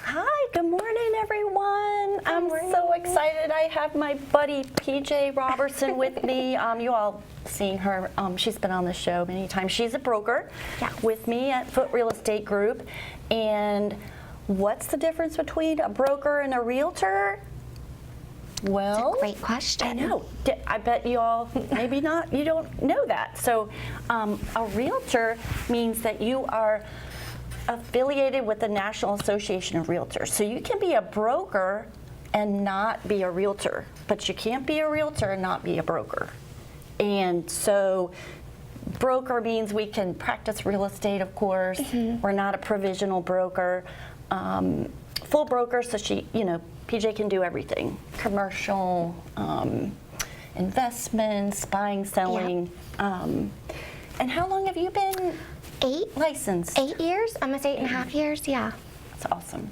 Hi, good morning, everyone. I'm so excited. I have my buddy PJ Roberson with me. You all seen her. She's been on the show many times. She's a broker with me at Foote Real Estate Group. And what's the difference between a broker and a realtor? Well, that's a great question. I know. I bet you all, maybe not, you don't know that. So a realtor means that you are affiliated with the National Association of Realtors. So you can be a broker and not be a realtor, but you can't be a realtor and not be a broker. And so broker means we can practice real estate, of course. We're not a provisional broker. Full broker, so PJ can do everything. Commercial, investments, buying, selling. And how long have you been licensed? 8 years, almost 8.5 years, yeah. That's awesome.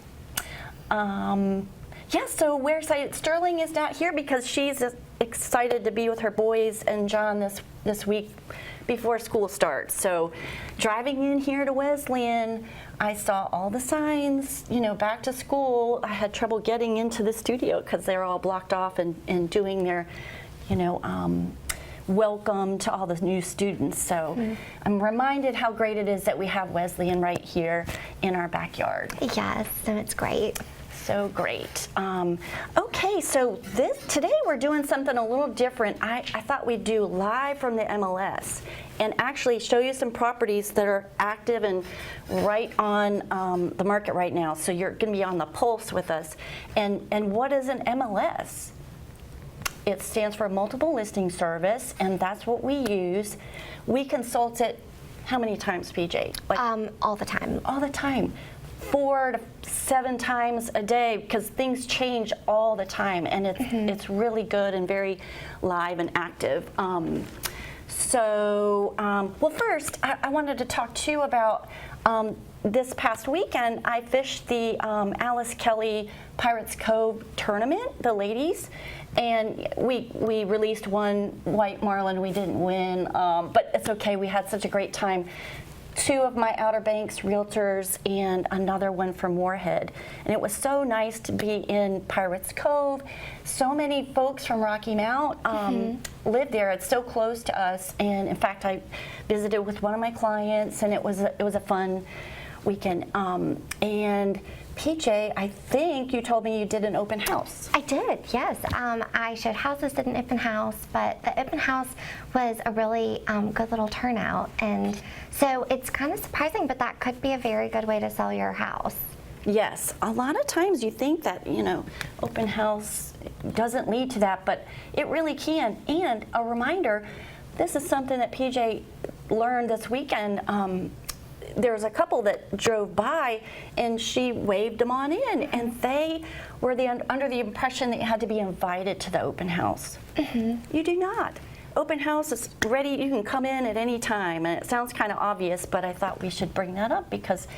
So we're excited. Sterling is not here because she's excited to be with her boys and John this week before school starts. So driving in here to Wesleyan, I saw all the signs, back to school. I had trouble getting into the studio because they're all blocked off and doing their, welcome to all the new students. So I'm reminded how great it is that we have Wesleyan right here in our backyard. Yes, and it's great. So great. Okay, so today we're doing something a little different. I thought we'd do live from the MLS and actually show you some properties that are active and right on the market right now. So you're going to be on the pulse with us. And what is an MLS? It stands for Multiple Listing Service, and that's what we use. We consult it how many times, PJ? All the time. All the time. 4 to 7 times a day, because things change all the time, and it's really good and very live and active. Well, first, I wanted to talk to you about this past weekend. I fished the Alice Kelly Pirates Cove tournament, the ladies, and we released one white marlin. We didn't win, but it's okay. We had such a great time. 2 of my Outer Banks realtors and another one from Moorhead. And it was so nice to be in Pirates Cove. So many folks from Rocky Mount live there. It's so close to us. And in fact, I visited with one of my clients, and it was a fun weekend. And PJ, I think you told me you did an open house. I did, yes. I showed houses at an open house, but the open house was a really good little turnout. And so it's kind of surprising, but that could be a very good way to sell your house. Yes, a lot of times you think that, open house doesn't lead to that, but it really can. And a reminder, this is something that PJ learned this weekend. There was a couple that drove by, and she waved them on in, and they were under the impression that you had to be invited to the open house. You do not. Open house is ready. You can come in at any time, and it sounds kind of obvious, but I thought we should bring that up because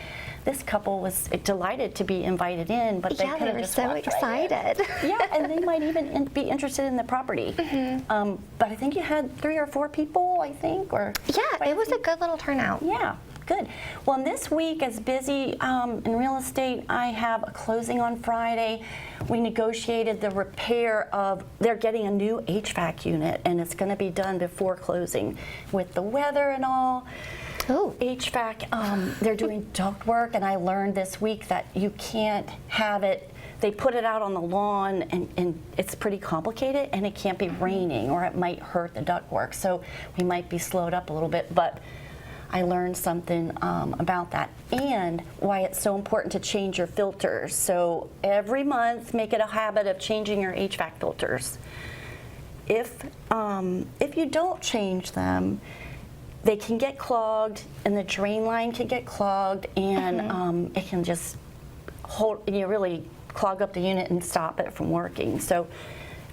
this couple was delighted to be invited in, but they could have just so excited. Yeah, and they might even be interested in the property. But I think you had 3 or 4 people, I think, or yeah, it was a good little turnout. Yeah. Good. Well, this week is busy in real estate. I have a closing on Friday. We negotiated the repair of, they're getting a new HVAC unit, and it's going to be done before closing. With the weather and all, HVAC, they're doing duct work, and I learned this week that you can't have it. They put it out on the lawn, and it's pretty complicated, and it can't be raining, or it might hurt the duct work. So we might be slowed up a little bit, but I learned something about that and why it's so important to change your filters. So every month, make it a habit of changing your HVAC filters. If you don't change them, they can get clogged, and the drain line can get clogged, and it can just really clog up the unit and stop it from working. So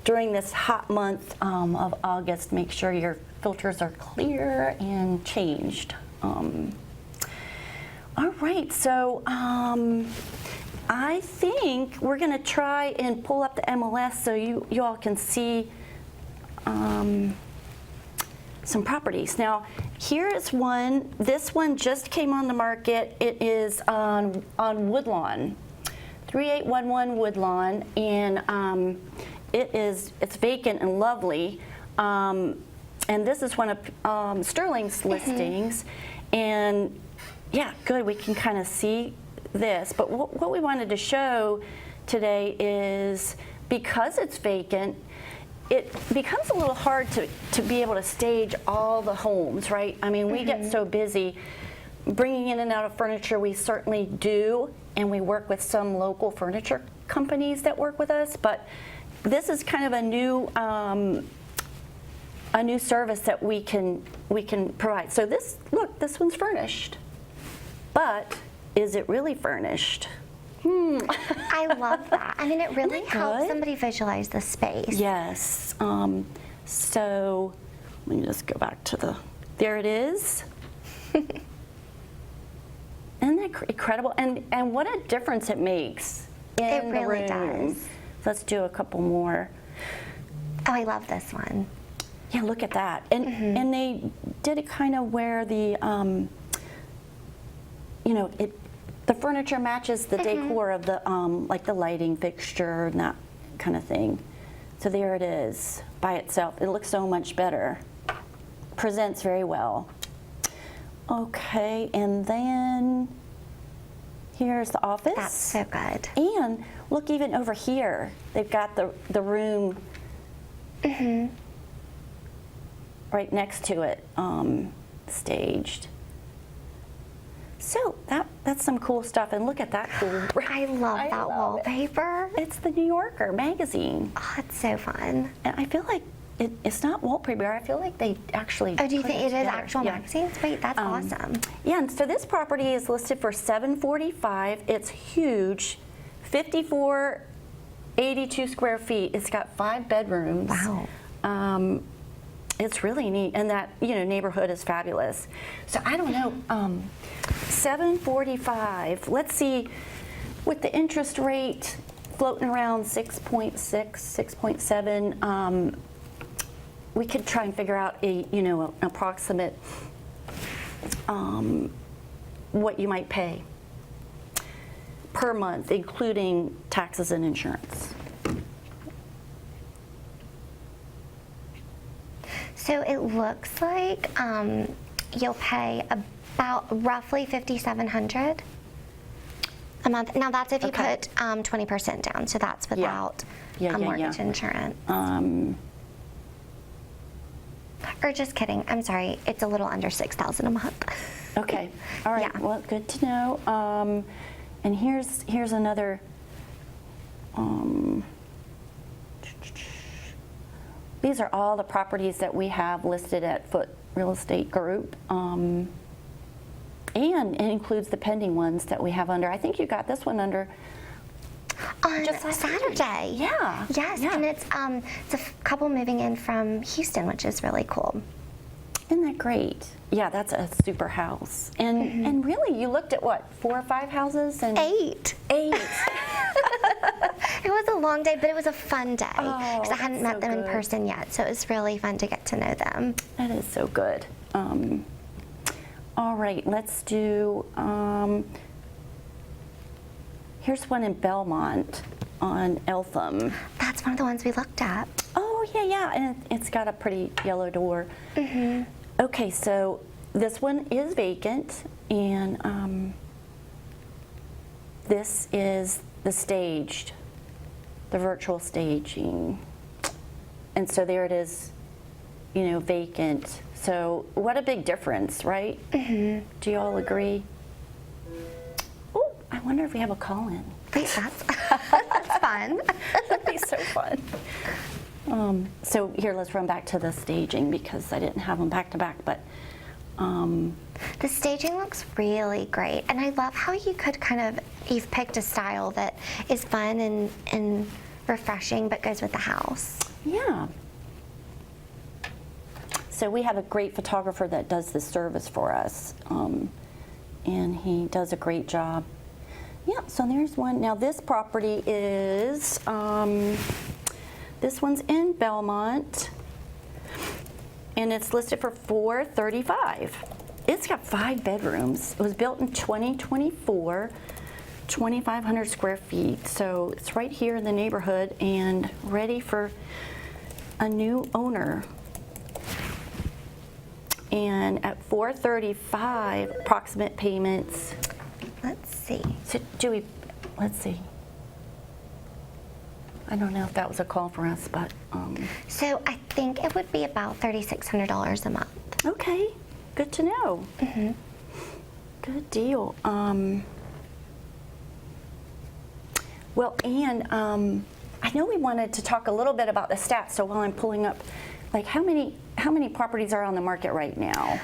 during this hot month of August, make sure your filters are clear and changed. All right, so I think we're going to try and pull up the MLS so you all can see some properties. Now, here is one. This one just came on the market. It is on Woodlawn, 3811 Woodlawn, and it's vacant and lovely. And this is one of Sterling's listings, and yeah, good. We can kind of see this, but what we wanted to show today is because it's vacant, it becomes a little hard to be able to stage all the homes, right? I mean, we get so busy bringing in and out of furniture. We certainly do, and we work with some local furniture companies that work with us, but this is kind of a new service that we can provide. So this one's furnished, but is it really furnished? I love that. I mean, it really helps somebody visualize the space. Yes. So let me just go back to there it is. Isn't that incredible? And what a difference it makes in the room. It really does. Let's do a couple more. Oh, I love this one. Yeah, look at that. And they did it kind of where the the furniture matches the decor of the like the lighting fixture and that kind of thing. So there it is by itself. It looks so much better. Presents very well. Okay, and then here's the office. That's so good. And look, even over here, they've got the room right next to it, staged. So that's some cool stuff, and look at that cool. I love that wallpaper. It's the New Yorker magazine. Oh, it's so fun. And I feel like it's not wallpaper. I feel like they actually. Oh, do you put think it is together. actual magazines? Wait, that's awesome. Yeah, and so this property is listed for $745. It's huge, 8482 square feet. It's got 5 bedrooms. Wow. It's really neat, and that neighborhood is fabulous. So I don't know, $745. Let's see, with the interest rate floating around 6.6, 6.7. We could try and figure out an approximate what you might pay per month, including taxes and insurance. So it looks like you'll pay about roughly $5,700 a month. Now that's if you put 20% down, so that's without mortgage insurance. Or just kidding. I'm sorry. It's a little under $6,000 a month. Okay. All right. Yeah. Well, good to know. And here's another. These are all the properties that we have listed at Foote Real Estate Group, and it includes the pending ones that we have under. I think you got this one under. On just Saturday. Yeah. Yes, yeah. and it's a couple moving in from Houston, which is really cool. Isn't that great? Yeah, that's a super house. And really, you looked at what, 4 or 5 houses? And 8. 8. It was a long day, but it was a fun day because I hadn't met them in good. person yet, so it was really fun to get to know them. That is so good. All right, let's do, here's one in Belmont on Eltham. That's one of the ones we looked at. Oh, yeah, and it's got a pretty yellow door. Okay, so this one is vacant, and this is the staged, the virtual staging. And so there it is, vacant. So what a big difference, right? Do you all agree? Oh, I wonder if we have a call-in. Wait, that's fun. That'd be so fun. So here, let's run back to the staging because I didn't have them back to back, but The staging looks really great, and I love how you could kind of you've picked a style that is fun and refreshing, but goes with the house. Yeah. So we have a great photographer that does this service for us, and he does a great job. Yeah, so there's one. Now this property is, this one's in Belmont, and it's listed for $435. It's got 5 bedrooms. It was built in 2024, 2,500 square feet. So it's right here in the neighborhood and ready for a new owner. And at $435 approximate payments. Let's see. So let's see. I don't know if that was a call for us, but. So I think it would be about $3,600 a month. Okay, good to know. Mm-hmm. Good deal. Well, and I know we wanted to talk a little bit about the stats. So while I'm pulling up, like how many properties are on the market right now?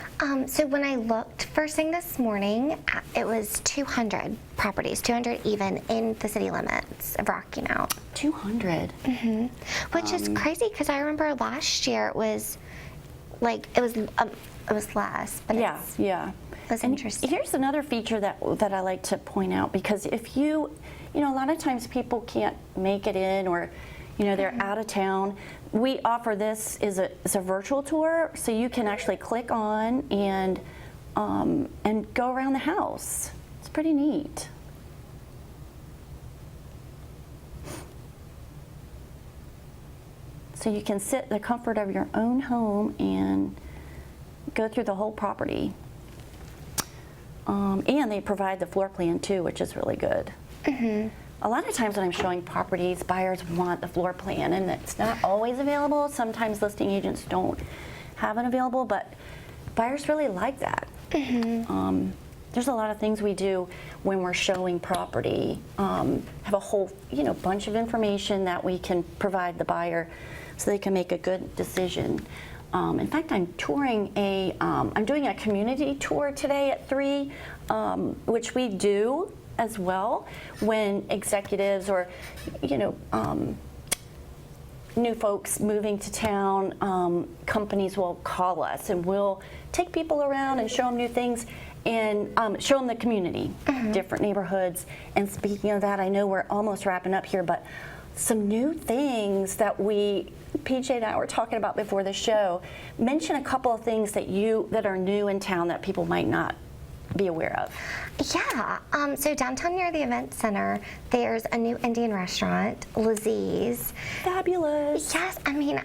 So when I looked first thing this morning, it was 200 properties, 200 even in the city limits of Rocky Mount. 200. Mm-hmm. Which is crazy because I remember last year it was like it was less, but Yeah. it was interesting. Here's another feature that I like to point out, because if you know, a lot of times people can't make it in, or they're out of town. We offer this as a virtual tour, so you can actually click on and go around the house. It's pretty neat. So you can sit in the comfort of your own home and go through the whole property. And they provide the floor plan too, which is really good. Mm-hmm. A lot of times when I'm showing properties, buyers want the floor plan, and it's not always available. Sometimes listing agents don't have it available, but buyers really like that. Mm-hmm. There's a lot of things we do when we're showing property. Have a whole bunch of information that we can provide the buyer so they can make a good decision. In fact, I'm doing a community tour today at 3, which we do as well when executives or new folks moving to town, companies will call us and we'll take people around and show them new things and show them the community, different neighborhoods. And speaking of that, I know we're almost wrapping up here, but some new things that PJ and I were talking about before the show. Mention a couple of things that are new in town that people might not be aware of. Yeah, so downtown near the event center, there's a new Indian restaurant, Lizzie's. Fabulous. Yes, I mean,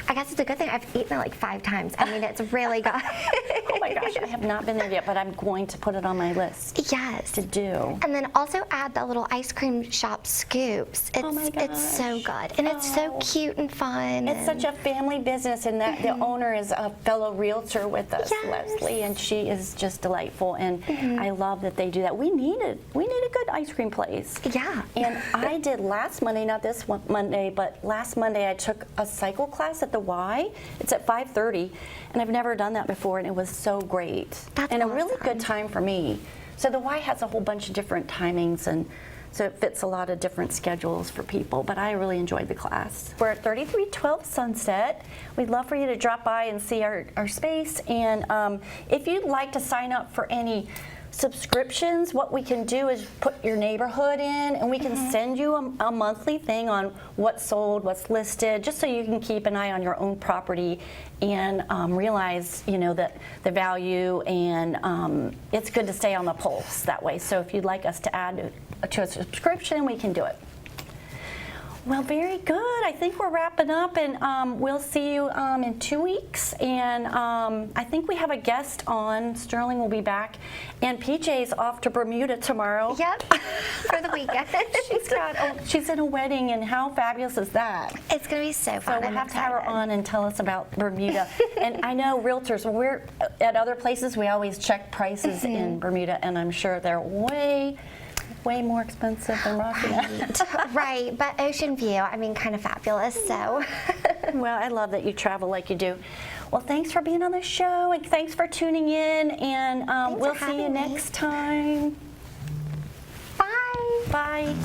I guess it's a good thing. I've eaten it like 5 times. I mean, it's really good. Oh my gosh, I have not been there yet, but I'm going to put it on my list. Yes. To do. And then also add the little ice cream shop scoops. Oh my gosh. It's so good. And it's so cute and fun. It's such a family business, and that the owner is a fellow realtor with us, Yes. Leslie, and she is just delightful, and I love that they do that. We need a good ice cream place. Yeah. And I did last Monday, not this one Monday, but last Monday I took a cycle class at the Y. It's at 5:30, and I've never done that before, and it was so great. That's and a really awesome. good time for me. So the Y has a whole bunch of different timings, and so it fits a lot of different schedules for people, but I really enjoyed the class. We're at 3312 Sunset. We'd love for you to drop by and see our space, and if you'd like to sign up for any subscriptions, what we can do is put your neighborhood in, and we can send you a monthly thing on what's sold, what's listed, just so you can keep an eye on your own property and realize, that the value, and it's good to stay on the pulse that way. So if you'd like us to add to a subscription, we can do it. Well, very good. I think we're wrapping up, and we'll see you in 2 weeks. And I think we have a guest on. Sterling will be back, and PJ's off to Bermuda tomorrow. Yep, for the weekend. She's in a wedding, and how fabulous is that? It's going to be so fun. So we'll have to have her on and tell us about Bermuda. And I know realtors, when we're at other places, we always check prices in Bermuda, and I'm sure they're way more expensive than Rocky Mount. Right, but ocean view, kind of fabulous, so. Well, I love that you travel like you do. Well, thanks for being on the show, and thanks for tuning in, and we'll see you next time. Bye.